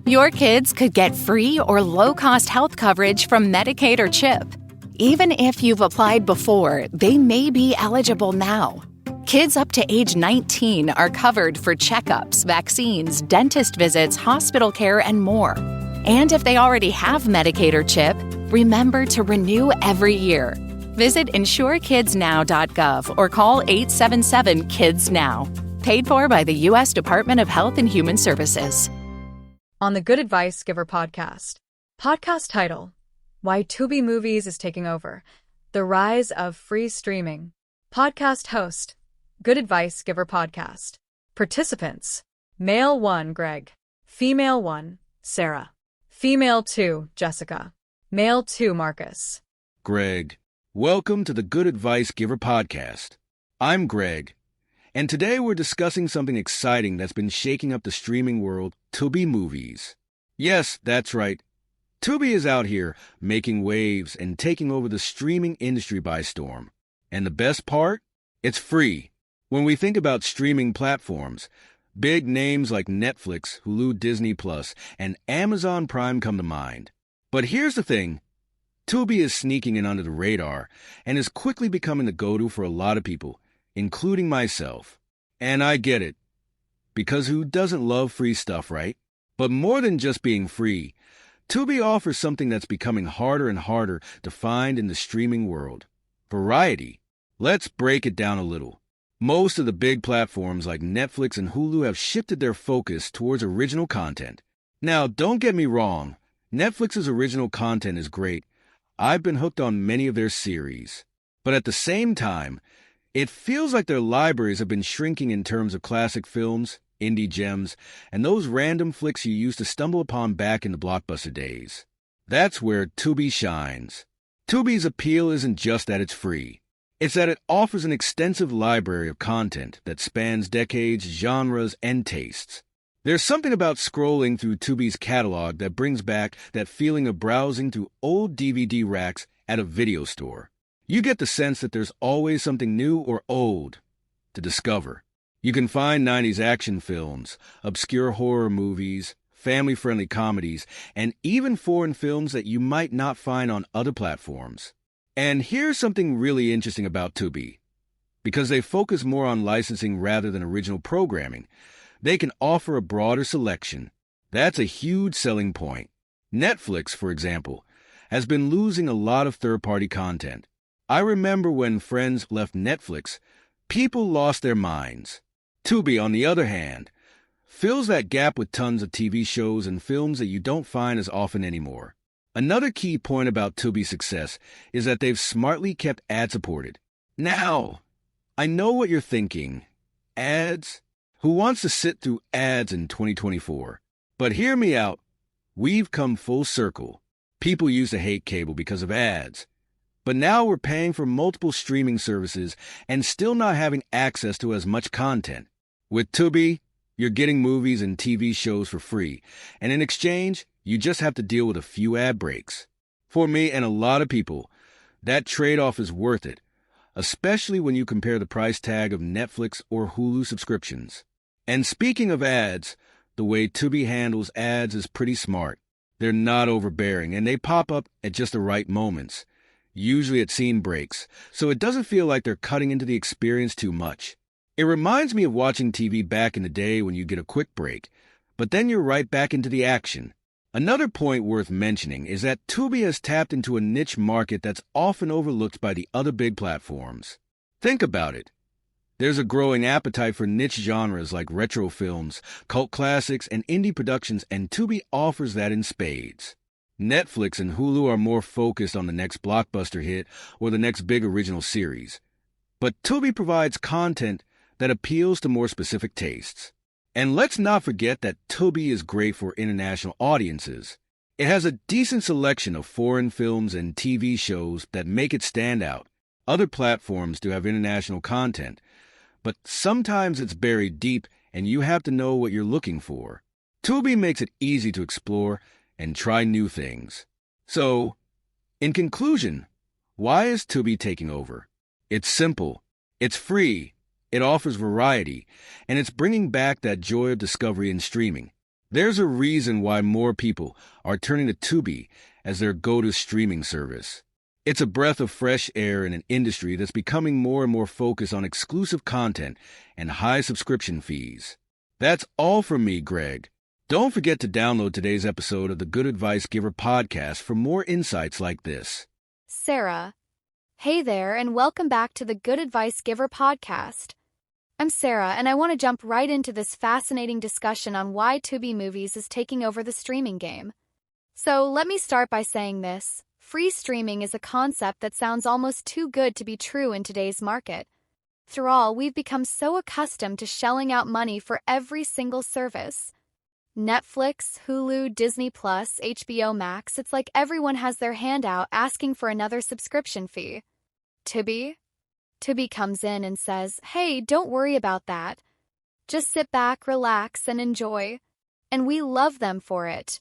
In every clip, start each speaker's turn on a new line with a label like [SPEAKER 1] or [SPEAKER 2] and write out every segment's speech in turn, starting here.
[SPEAKER 1] Your kids could get free or low-cost health coverage from Medicaid or CHIP. Even if you've applied before, they may be eligible now. Kids up to age 19 are covered for checkups, vaccines, dentist visits, hospital care, and more. And if they already have Medicaid or CHIP, remember to renew every year. Visit insurekidsnow.gov or call 877-KIDS-NOW. Paid for by the U.S. Department of Health and Human Services.
[SPEAKER 2] On the Good Advice Giver podcast. Podcast title: Why Tubi Movies is Taking Over. The Rise of Free Streaming. Podcast host: Good Advice Giver podcast. Participants: Male 1, Greg. Female 1, Sarah. Female 2, Jessica. Male 2, Marcus.
[SPEAKER 3] Greg, welcome to the Good Advice Giver podcast. I'm Greg, and today we're discussing something exciting that's been shaking up the streaming world, Tubi Movies. Yes, that's right. Tubi is out here making waves and taking over the streaming industry by storm. And the best part? It's free. When we think about streaming platforms, big names like Netflix, Hulu, Disney+, and Amazon Prime come to mind. But here's the thing. Tubi is sneaking in under the radar and is quickly becoming the go-to for a lot of people, including myself. And I get it. Because who doesn't love free stuff, right? But more than just being free, Tubi offers something that's becoming harder and harder to find in the streaming world: variety. Let's break it down a little. Most of the big platforms like Netflix and Hulu have shifted their focus towards original content. Now, don't get me wrong. Netflix's original content is great. I've been hooked on many of their series. But at the same time, it feels like their libraries have been shrinking in terms of classic films, indie gems, and those random flicks you used to stumble upon back in the blockbuster days. That's where Tubi shines. Tubi's appeal isn't just that it's free. It's that it offers an extensive library of content that spans decades, genres, and tastes. There's something about scrolling through Tubi's catalog that brings back that feeling of browsing through old DVD racks at a video store. You get the sense that there's always something new or old to discover. You can find 90s action films, obscure horror movies, family-friendly comedies, and even foreign films that you might not find on other platforms. And here's something really interesting about Tubi. Because they focus more on licensing rather than original programming, they can offer a broader selection. That's a huge selling point. Netflix, for example, has been losing a lot of third-party content. I remember when Friends left Netflix, people lost their minds. Tubi, on the other hand, fills that gap with tons of TV shows and films that you don't find as often anymore. Another key point about Tubi's success is that they've smartly kept ad-supported. Now, I know what you're thinking. Ads? Who wants to sit through ads in 2024? But hear me out. We've come full circle. People used to hate cable because of ads. But now we're paying for multiple streaming services and still not having access to as much content. With Tubi, you're getting movies and TV shows for free, and in exchange, you just have to deal with a few ad breaks. For me and a lot of people, that trade-off is worth it, especially when you compare the price tag of Netflix or Hulu subscriptions. And speaking of ads, the way Tubi handles ads is pretty smart. They're not overbearing, and they pop up at just the right moments. Usually at scene breaks, so it doesn't feel like they're cutting into the experience too much. It reminds me of watching TV back in the day when you get a quick break, but then you're right back into the action. Another point worth mentioning is that Tubi has tapped into a niche market that's often overlooked by the other big platforms. Think about it. There's a growing appetite for niche genres like retro films, cult classics, and indie productions, and Tubi offers that in spades. Netflix and Hulu are more focused on the next blockbuster hit or the next big original series. But Tubi provides content that appeals to more specific tastes. And let's not forget that Tubi is great for international audiences. It has a decent selection of foreign films and TV shows that make it stand out. Other platforms do have international content, but sometimes it's buried deep and you have to know what you're looking for. Tubi makes it easy to explore and try new things. So, in conclusion, why is Tubi taking over? It's simple. It's free. It offers variety, and it's bringing back that joy of discovery in streaming. There's a reason why more people are turning to Tubi as their go-to streaming service. It's a breath of fresh air in an industry that's becoming more and more focused on exclusive content and high subscription fees. That's all from me, Greg. Don't forget to download today's episode of the Good Advice Giver podcast for more insights like this.
[SPEAKER 4] Sarah. Hey there, and welcome back to the Good Advice Giver podcast. I'm Sarah, and I want to jump right into this fascinating discussion on why Tubi Movies is taking over the streaming game. So let me start by saying this. Free streaming is a concept that sounds almost too good to be true in today's market. After all, we've become so accustomed to shelling out money for every single service. Netflix, Hulu, Disney+, HBO Max, it's like everyone has their hand out asking for another subscription fee. Tubi comes in and says, hey, don't worry about that. Just sit back, relax, and enjoy. And we love them for it.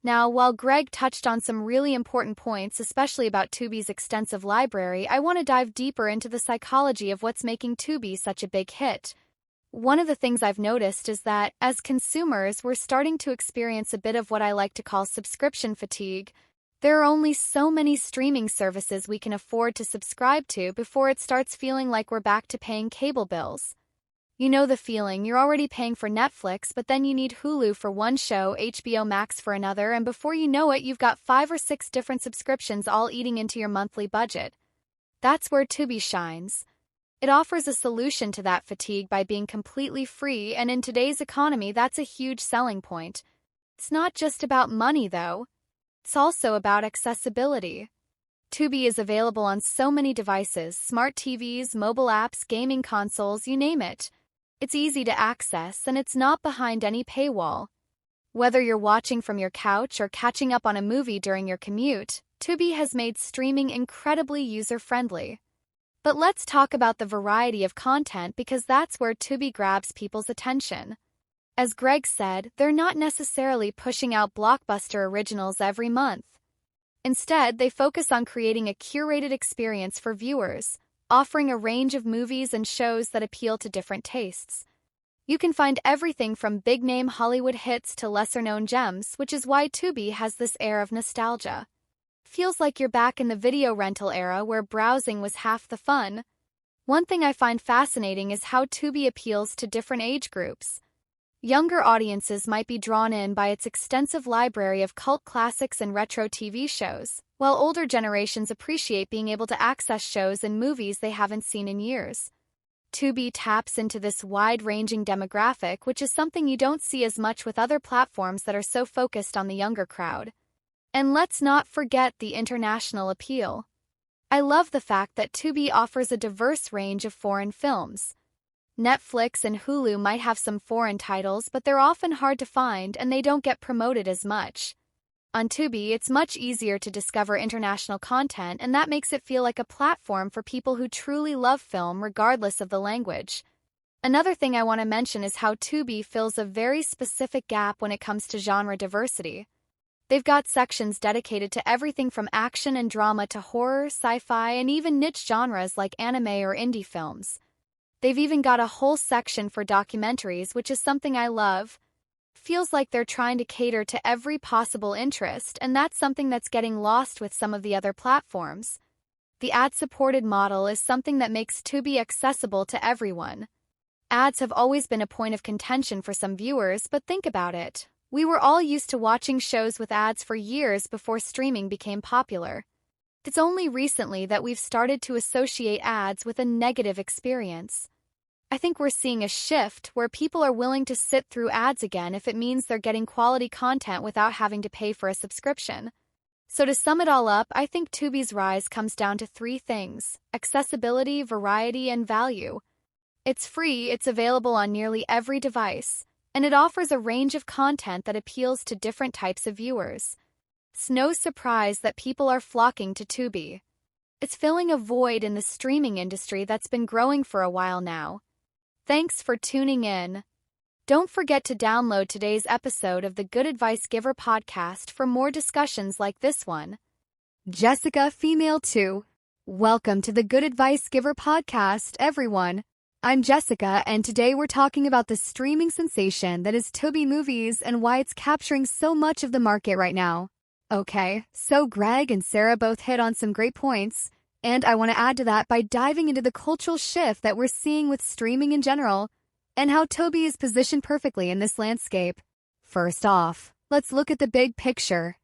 [SPEAKER 4] Now, while Greg touched on some really important points, especially about Tubi's extensive library, I want to dive deeper into the psychology of what's making Tubi such a big hit. One of the things I've noticed is that, as consumers, we're starting to experience a bit of what I like to call subscription fatigue. There are only so many streaming services we can afford to subscribe to before it starts feeling like we're back to paying cable bills. You know the feeling, you're already paying for Netflix, but then you need Hulu for one show, HBO Max for another, and before you know it, you've got 5 or 6 different subscriptions all eating into your monthly budget. That's where Tubi shines. It offers a solution to that fatigue by being completely free, and in today's economy, that's a huge selling point. It's not just about money, though. It's also about accessibility. Tubi is available on so many devices, smart TVs, mobile apps, gaming consoles, you name it. It's easy to access, and it's not behind any paywall. Whether you're watching from your couch or catching up on a movie during your commute, Tubi has made streaming incredibly user-friendly. But let's talk about the variety of content because that's where Tubi grabs people's attention. As Greg said, they're not necessarily pushing out blockbuster originals every month. Instead, they focus on creating a curated experience for viewers, offering a range of movies and shows that appeal to different tastes. You can find everything from big-name Hollywood hits to lesser-known gems, which is why Tubi has this air of nostalgia. Feels like you're back in the video rental era where browsing was half the fun. One thing I find fascinating is how Tubi appeals to different age groups. Younger audiences might be drawn in by its extensive library of cult classics and retro TV shows, while older generations appreciate being able to access shows and movies they haven't seen in years. Tubi taps into this wide-ranging demographic, which is something you don't see as much with other platforms that are so focused on the younger crowd. And let's not forget the international appeal. I love the fact that Tubi offers a diverse range of foreign films. Netflix and Hulu might have some foreign titles, but they're often hard to find and they don't get promoted as much. On Tubi, it's much easier to discover international content, and that makes it feel like a platform for people who truly love film regardless of the language. Another thing I want to mention is how Tubi fills a very specific gap when it comes to genre diversity. They've got sections dedicated to everything from action and drama to horror, sci-fi, and even niche genres like anime or indie films. They've even got a whole section for documentaries, which is something I love. Feels like they're trying to cater to every possible interest, and that's something that's getting lost with some of the other platforms. The ad-supported model is something that makes Tubi accessible to everyone. Ads have always been a point of contention for some viewers, but think about it. We were all used to watching shows with ads for years before streaming became popular. It's only recently that we've started to associate ads with a negative experience. I think we're seeing a shift where people are willing to sit through ads again if it means they're getting quality content without having to pay for a subscription. So to sum it all up, I think Tubi's rise comes down to 3 things: accessibility, variety, and value. It's free, it's available on nearly every device, and it offers a range of content that appeals to different types of viewers. It's no surprise that people are flocking to Tubi. It's filling a void in the streaming industry that's been growing for a while now. Thanks for tuning in. Don't forget to download today's episode of the Good Advice Giver podcast for more discussions like this one. Jessica, female 2. Welcome to the Good Advice Giver podcast, everyone. I'm Jessica, and today we're talking about the streaming sensation that is Tubi Movies and why it's capturing so much of the market right now. Okay, so Greg and Sarah both hit on some great points, and I want to add to that by diving into the cultural shift that we're seeing with streaming in general, and how Tubi is positioned perfectly in this landscape. First off, let's look at the big picture.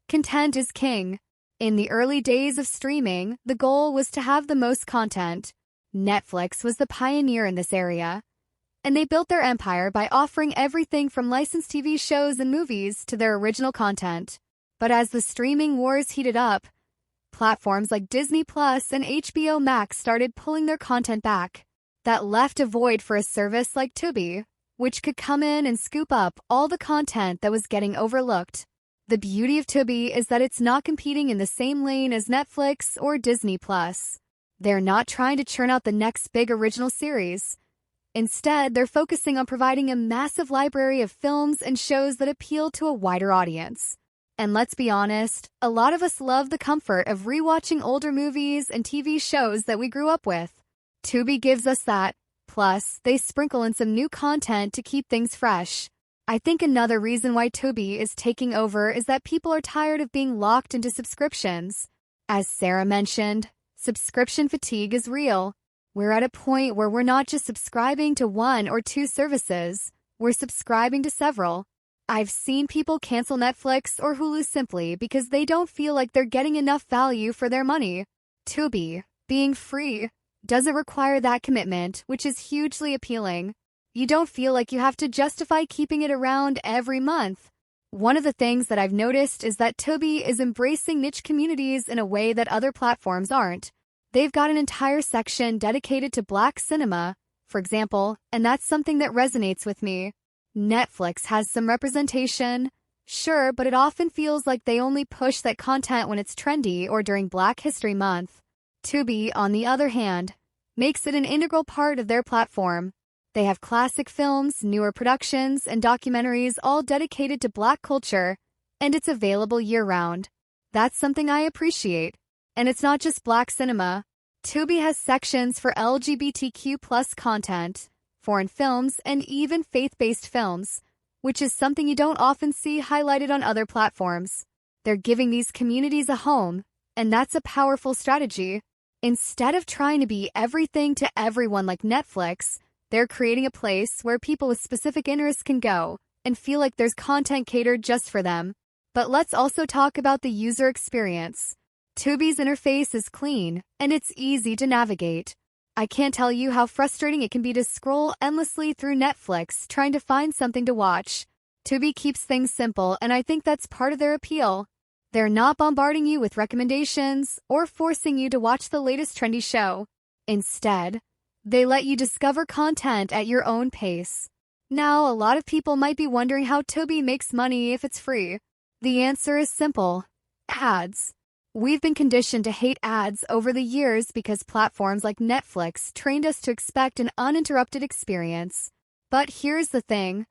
[SPEAKER 4] Content is king. In the early days of streaming, the goal was to have the most content. Netflix was the pioneer in this area, and they built their empire by offering everything from licensed TV shows and movies to their original content. But as the streaming wars heated up, platforms like Disney Plus and HBO Max started pulling their content back. That left a void for a service like Tubi, which could come in and scoop up all the content that was getting overlooked. The beauty of Tubi is that it's not competing in the same lane as Netflix or Disney Plus. They're not trying to churn out the next big original series. Instead, they're focusing on providing a massive library of films and shows that appeal to a wider audience. And let's be honest, a lot of us love the comfort of rewatching older movies and TV shows that we grew up with. Tubi gives us that. Plus, they sprinkle in some new content to keep things fresh. I think another reason why Tubi is taking over is that people are tired of being locked into subscriptions. As Sarah mentioned, subscription fatigue is real. We're at a point where we're not just subscribing to one or two services, we're subscribing to several. I've seen people cancel Netflix or Hulu simply because they don't feel like they're getting enough value for their money. Tubi, being free, doesn't require that commitment, which is hugely appealing. You don't feel like you have to justify keeping it around every month. One of the things that I've noticed is that Tubi is embracing niche communities in a way that other platforms aren't. They've got an entire section dedicated to Black cinema, for example, and that's something that resonates with me. Netflix has some representation, sure, but it often feels like they only push that content when it's trendy or during Black History Month. Tubi, on the other hand, makes it an integral part of their platform. They have classic films, newer productions, and documentaries all dedicated to Black culture, and it's available year-round. That's something I appreciate. And it's not just Black cinema. Tubi has sections for LGBTQ+ content, foreign films, and even faith-based films, which is something you don't often see highlighted on other platforms. They're giving these communities a home, and that's a powerful strategy. Instead of trying to be everything to everyone like Netflix, they're creating a place where people with specific interests can go and feel like there's content catered just for them. But let's also talk about the user experience. Tubi's interface is clean, and it's easy to navigate. I can't tell you how frustrating it can be to scroll endlessly through Netflix trying to find something to watch. Tubi keeps things simple, and I think that's part of their appeal. They're not bombarding you with recommendations or forcing you to watch the latest trendy show. Instead, they let you discover content at your own pace. Now, a lot of people might be wondering how Tubi makes money if it's free. The answer is simple: ads. We've been conditioned to hate ads over the years because platforms like Netflix trained us to expect an uninterrupted experience. But here's the thing: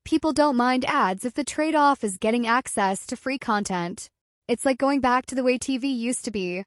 [SPEAKER 4] people don't mind ads if the trade-off is getting access to free content. It's like going back to the way TV used to be.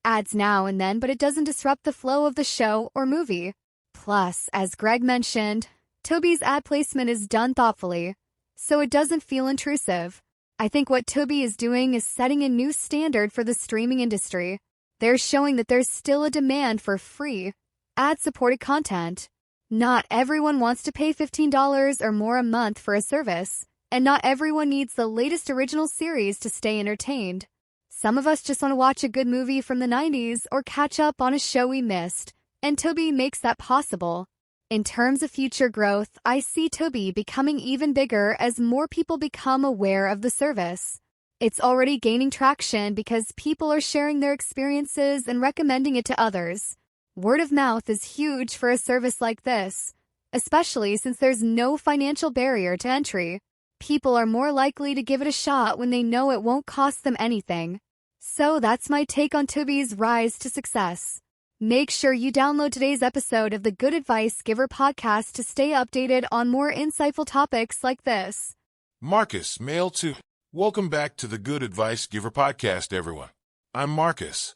[SPEAKER 4] Ads now and then, but it doesn't disrupt the flow of the show or movie. Plus, as Greg mentioned, Tubi's ad placement is done thoughtfully, so it doesn't feel intrusive. I think what Tubi is doing is setting a new standard for the streaming industry. They're showing that there's still a demand for free, ad-supported content. Not everyone wants to pay $15 or more a month for a service, and not everyone needs the latest original series to stay entertained. Some of us just want to watch a good movie from the 90s or catch up on a show we missed, and Tubi makes that possible. In terms of future growth, I see Tubi becoming even bigger as more people become aware of the service. It's already gaining traction because people are sharing their experiences and recommending it to others. Word of mouth is huge for a service like this, especially since there's no financial barrier to entry. People are more likely to give it a shot when they know it won't cost them anything. So that's my take on Tubi's rise to success. Make sure you download today's episode of the Good Advice Giver podcast to stay updated on more insightful topics like this.
[SPEAKER 5] Marcus, male 2. Welcome back to the Good Advice Giver podcast, everyone. I'm Marcus.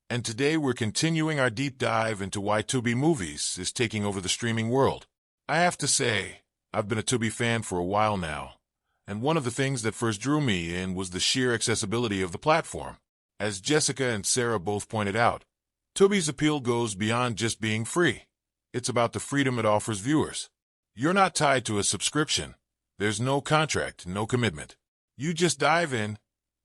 [SPEAKER 5] And today we're continuing our deep dive into why Tubi Movies is taking over the streaming world. I have to say, I've been a Tubi fan for a while now, and one of the things that first drew me in was the sheer accessibility of the platform. As Jessica and Sarah both pointed out, Tubi's appeal goes beyond just being free. It's about the freedom it offers viewers. You're not tied to a subscription. There's no contract, no commitment. You just dive in,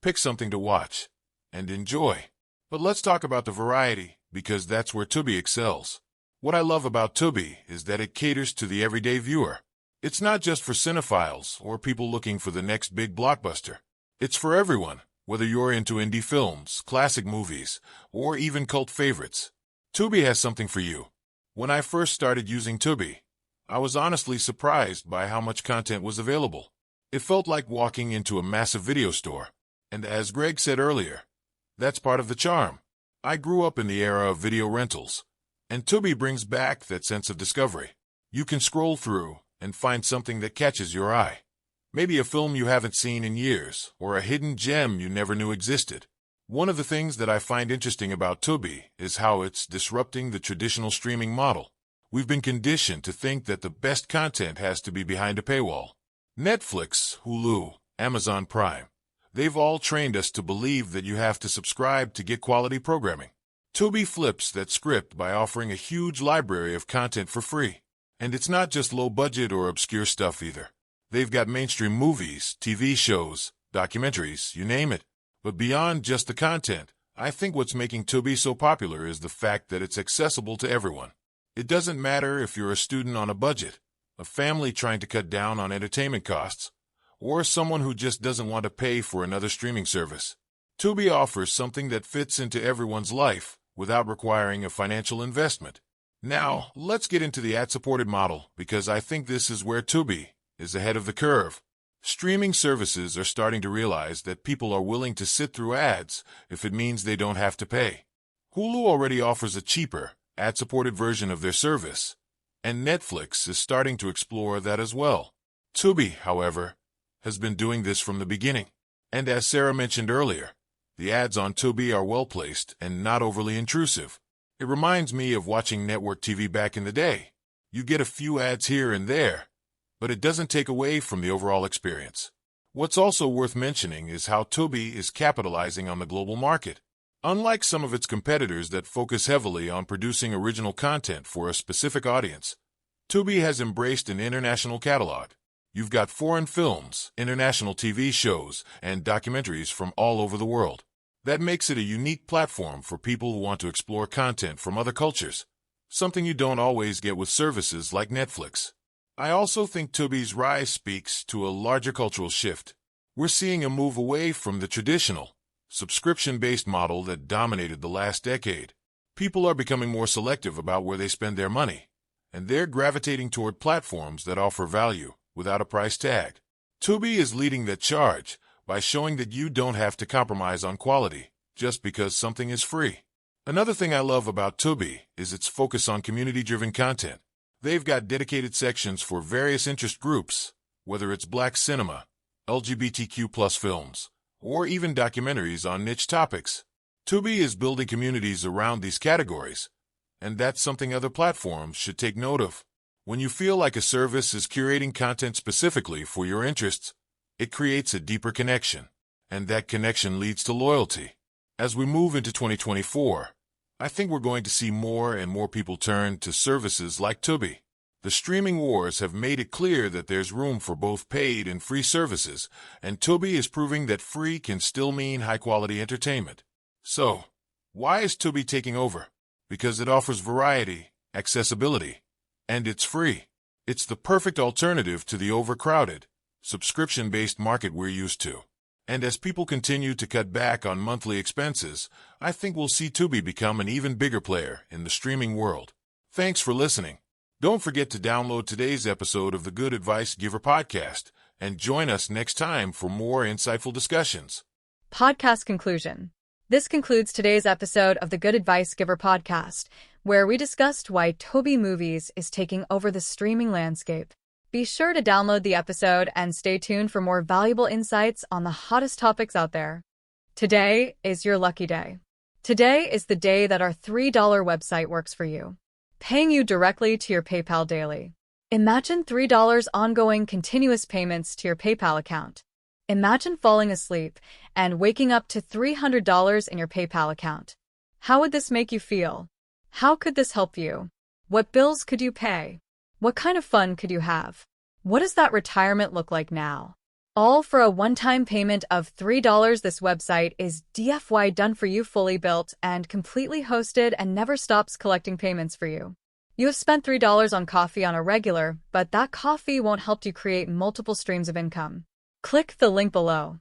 [SPEAKER 5] pick something to watch, and enjoy. But let's talk about the variety, because that's where Tubi excels. What I love about Tubi is that it caters to the everyday viewer. It's not just for cinephiles or people looking for the next big blockbuster. It's for everyone, whether you're into indie films, classic movies, or even cult favorites. Tubi has something for you. When I first started using Tubi, I was honestly surprised by how much content was available. It felt like walking into a massive video store. And as Greg said earlier, that's part of the charm. I grew up in the era of video rentals, and Tubi brings back that sense of discovery. You can scroll through and find something that catches your eye. Maybe a film you haven't seen in years, or a hidden gem you never knew existed. One of the things that I find interesting about Tubi is how it's disrupting the traditional streaming model. We've been conditioned to think that the best content has to be behind a paywall. Netflix, Hulu, Amazon Prime. They've all trained us to believe that you have to subscribe to get quality programming. Tubi flips that script by offering a huge library of content for free. And it's not just low-budget or obscure stuff either. They've got mainstream movies, TV shows, documentaries, you name it. But beyond just the content, I think what's making Tubi so popular is the fact that it's accessible to everyone. It doesn't matter if you're a student on a budget, a family trying to cut down on entertainment costs, or someone who just doesn't want to pay for another streaming service. Tubi offers something that fits into everyone's life without requiring a financial investment. Now, let's get into the ad-supported model, because I think this is where Tubi is ahead of the curve. Streaming services are starting to realize that people are willing to sit through ads if it means they don't have to pay. Hulu already offers a cheaper, ad-supported version of their service, and Netflix is starting to explore that as well. Tubi, however, has been doing this from the beginning. And as Sarah mentioned earlier, the ads on Tubi are well-placed and not overly intrusive. It reminds me of watching network TV back in the day. You get a few ads here and there, but it doesn't take away from the overall experience. What's also worth mentioning is how Tubi is capitalizing on the global market. Unlike some of its competitors that focus heavily on producing original content for a specific audience, Tubi has embraced an international catalog. You've got foreign films, international TV shows, and documentaries from all over the world. That makes it a unique platform for people who want to explore content from other cultures, something you don't always get with services like Netflix. I also think Tubi's rise speaks to a larger cultural shift. We're seeing a move away from the traditional, subscription-based model that dominated the last decade. People are becoming more selective about where they spend their money, and they're gravitating toward platforms that offer value without a price tag. Tubi is leading that charge by showing that you don't have to compromise on quality just because something is free. Another thing I love about Tubi is its focus on community-driven content. They've got dedicated sections for various interest groups, whether it's Black cinema, LGBTQ+ films, or even documentaries on niche topics. Tubi is building communities around these categories, and that's something other platforms should take note of. When you feel like a service is curating content specifically for your interests, it creates a deeper connection, and that connection leads to loyalty. As we move into 2024, I think we're going to see more and more people turn to services like Tubi. The streaming wars have made it clear that there's room for both paid and free services, and Tubi is proving that free can still mean high-quality entertainment. So, why is Tubi taking over? Because it offers variety, accessibility, and it's free. It's the perfect alternative to the overcrowded, subscription-based market we're used to. And as people continue to cut back on monthly expenses, I think we'll see Tubi become an even bigger player in the streaming world. Thanks for listening. Don't forget to download today's episode of the Good Advice Giver podcast and join us next time for more insightful discussions.
[SPEAKER 2] Podcast conclusion. This concludes today's episode of the Good Advice Giver podcast, where we discussed why Tubi Movies is taking over the streaming landscape. Be sure to download the episode and stay tuned for more valuable insights on the hottest topics out there. Today is your lucky day. Today is the day that our $3 website works for you, paying you directly to your PayPal daily. Imagine $3 ongoing continuous payments to your PayPal account. Imagine falling asleep and waking up to $300 in your PayPal account. How would this make you feel? How could this help you? What bills could you pay? What kind of fun could you have? What does that retirement look like now? All for a one-time payment of $3. This website is DFY done for you, fully built and completely hosted, and never stops collecting payments for you. You have spent $3 on coffee on a regular, but that coffee won't help you create multiple streams of income. Click the link below.